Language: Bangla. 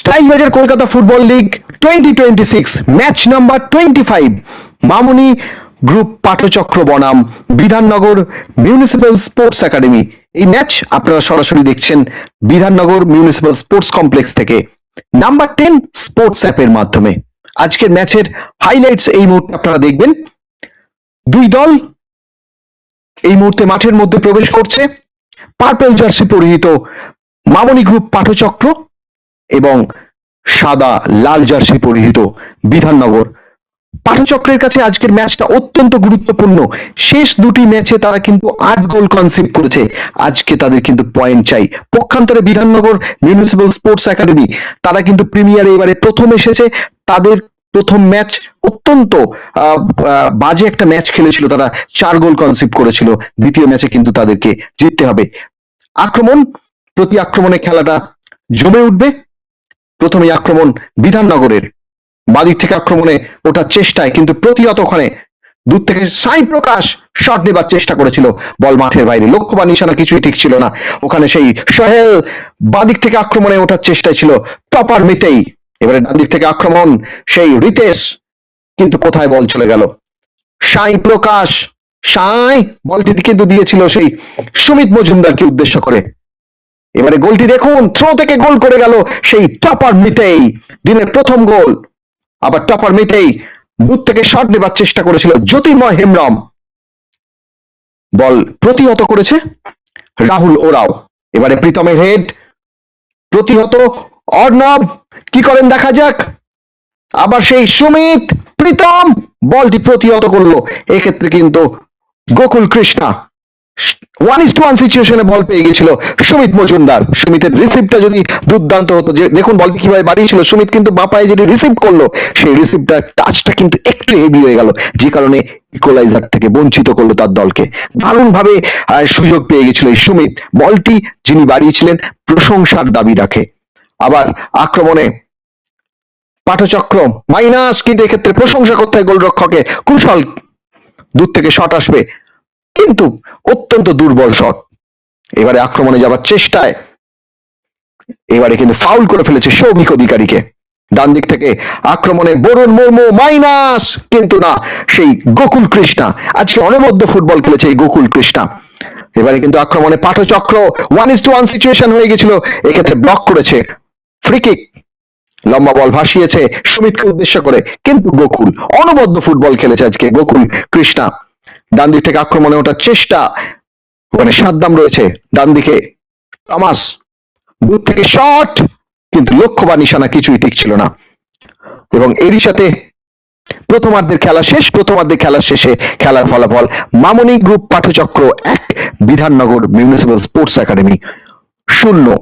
স্টাইলবাজার Kolkata football league 2026 match number 25 Mamuni group Pathachakra বনাম বিধাননগর মিউনিসিপ্যাল স্পোর্টস একাডেমি। এই ম্যাচ আপনারা সরাসরি দেখছেন বিধাননগর মিউনিসিপ্যাল স্পোর্টস কমপ্লেক্স থেকে নাম্বার 10 স্পোর্টস অ্যাপের মাধ্যমে। আজকের ম্যাচের হাইলাইটস এই মুহূর্তে আপনারা দেখবেন। দুই দল এই মুহূর্তে মাঠের মধ্যে প্রবেশ করছে। পার্পল জার্সি পরিহিত মামুনি গ্রুপ পাঠচক্র এবং সাদা লাল জার্সি পরিহিত বিধাননগর পাঠচক্রের কাছে আজকের ম্যাচটা অত্যন্ত গুরুত্বপূর্ণ। শেষ দুটি ম্যাচে তারা কিন্তু 8 গোল কনসিভ করেছে। আজকে তাদের কিন্তু পয়েন্ট চাই। পক্ষান্তরে বিধাননগর মিউনিসিপ্যাল স্পোর্টস একাডেমি তারা কিন্তু প্রিমিয়ারে এবারে প্রথম এসেছে। তাদের প্রথম ম্যাচ অত্যন্ত বাজে একটা ম্যাচ খেলেছিল, তারা 4 গোল কনসিভ করেছিল। দ্বিতীয় ম্যাচে কিন্তু তাদেরকে জিততে হবে। আক্রমণ প্রতি আক্রমণে খেলাটা জমে উঠবে। প্রথমে আক্রমণ বিধাননগরের, বাদিক থেকে আক্রমণে ওঠার চেষ্টায় কিন্তু প্রতিহত ওখানে দূর থেকে সাই প্রকাশ শট নেবার চেষ্টা করেছিল, বল মাঠের বাইরে, লক্ষ্য বা নিশানা কিছুই ঠিক ছিল না। ওখানে সেই সোহেল বাদিক থেকে আক্রমণে ওঠার চেষ্টায় ছিল, টপার মিতেই। এবারে ডান দিক থেকে আক্রমণ সেই রিতেশ, কিন্তু কোথায় বল চলে গেল? সাই প্রকাশ, সাই বলটি কিন্তু দিয়েছিল সেই সুমিত মজুমদারকে উদ্দেশ্য করে। এবারে গোলটি দেখুন, থ্রো থেকে গোল করে গেল সেই টপার মিতেই, দিনের প্রথম গোল। আবার টপার মিতেই দূর থেকে শট নেবার চেষ্টা করেছিল জ্যোতির্ময় হেমব্রম, বল প্রতিহত করেছে রাহুল ওরাও। এবারে প্রীতমের হেড, প্রতিহত অর্ণব, কি করেন দেখা যাক। আবার সেই সুমিত, প্রীতম বলটি প্রতিহত করলো। এক্ষেত্রে কিন্তু গোকুল কৃষ্ণা 1:1 সিচুয়েশনে বল পেয়ে গেছিল সুমিত মজুমদার। সুমিতের রিসিভটা যদি দুর্দান্ত হতো, যে দেখুন বলটি কিভাবে বাড়িয়েছিল সুমিত, কিন্তু বাঁ পায়ে যেটি রিসিভ করলো সেই রিসিভটা টাচটা কিন্তু একটু হেভি হয়ে গেল, যে কারণে ইকুয়ালাইজার থেকে বঞ্চিত করলো তার দলকে। দারুণ ভাবে সুযোগ পেয়ে গেছিল এই সুমিত। বলটি যিনি বাড়িয়েছিলেন প্রশংসার দাবি রাখে। আবার আক্রমণে পাঠচক্র মাইনাস, কিন্তু এক্ষেত্রে প্রশংসা করতে হয় গোলরক্ষকে, কুশল দূর থেকে শট আসবে কিন্তু অত্যন্ত দুর্বল শট। এবারে আক্রমণে যাবার চেষ্টায় এবারে কিন্তু ফাউল করে ফেলেছে সৌভিক অধিকারীকে। ডান দিক থেকে আক্রমণে বরুণ মুর্মু মাইনাস, কিন্তু না, সেই গোকুল কৃষ্ণা। আজকে অনবদ্য ফুটবল খেলেছে এই গোকুল কৃষ্ণা। এবারে কিন্তু আক্রমণে পাঠচক্র 1:1 সিচুয়েশন হয়ে গেছিল, এক্ষেত্রে ব্লক করেছে। ফ্রি কিক, লম্বা বল ভাসিয়েছে সুমিতকে উদ্দেশ্য করে, কিন্তু গোকুল অনবদ্য ফুটবল খেলেছে আজকে গোকুল কৃষ্ণা। ডান দিক থেকে আক্রমণে ওঠার চেষ্টা, ওখানে সাদ্দাম রয়েছে ডান দিকে, টমাস দূর থেকে শট, কিন্তু লক্ষ্য বা নিশানা কিছুই ঠিক ছিল না। এবং এরই সাথে প্রথমার্ধের খেলা শেষ। প্রথমার্ধের খেলা শেষে খেলার ফলাফল Mamuni group Pathachakra 1, Bidhannagar municipal sports academy 0।